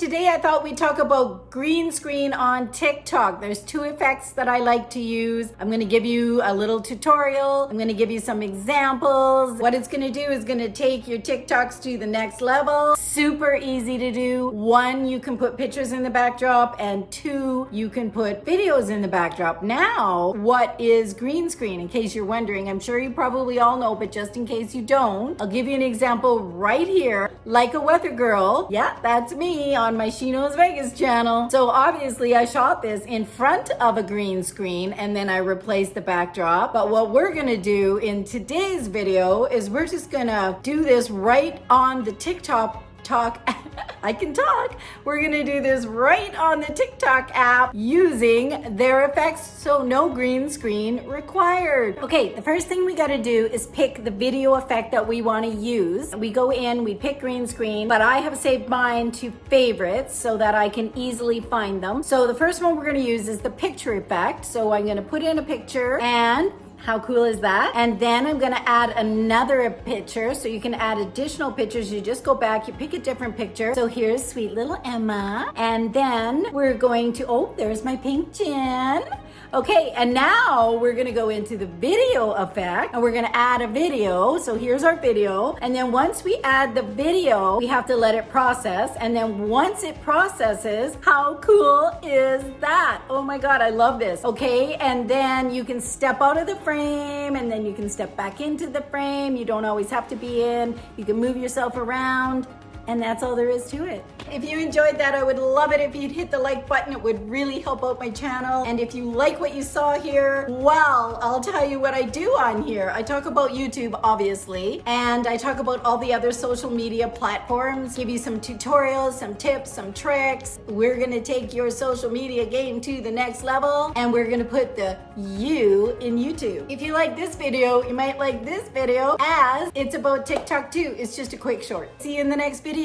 today I thought we'd talk about green screen on TikTok. There's two effects that I like to use. I'm gonna give you a little tutorial. I'm gonna give you some examples. What it's gonna do is gonna take your TikToks to the next level. Super easy to do. One, you can put pictures in the backdrop, and two, you can put videos in the backdrop. Now, what is green screen? In case you're wondering, I'm sure you probably all know, but just in case you don't, I'll give you an example right here. Like a weather girl. Yeah, that's me on my She Knows Vegas channel. So obviously I shot this in front of a green screen and then I replaced the backdrop. But what we're gonna do in today's video is we're just gonna do this right on the TikTok I can talk. We're gonna do this right on the TikTok app using their effects, so no green screen required. Okay, the first thing we gotta do is pick the video effect that we wanna use. We go in, we pick green screen, but I have saved mine to favorites so that I can easily find them. So the first one we're gonna use is the picture effect. So I'm gonna put in a picture, and how cool is that? And then I'm gonna add another picture. So you can add additional pictures. You just go back, you pick a different picture. So here's sweet little Emma. And then we're going to, oh, there's my pink Jen. Okay, and now we're gonna go into the video effect and we're gonna add a video. So here's our video. And then once we add the video, we have to let it process. And then once it processes, how cool is that? Oh my God, I love this. Okay, and then you can step out of the frame and then you can step back into the frame. You don't always have to be in. You can move yourself around. And that's all there is to it. If you enjoyed that, I would love it if you'd hit the like button. It would really help out my channel. And if you like what you saw here, well, I'll tell you what I do on here. I talk about YouTube, obviously, and I talk about all the other social media platforms, give you some tutorials, some tips, some tricks. We're gonna take your social media game to the next level, and we're gonna put the you in YouTube. If you like this video, you might like this video, as it's about TikTok too. It's just a quick short. See you in the next video.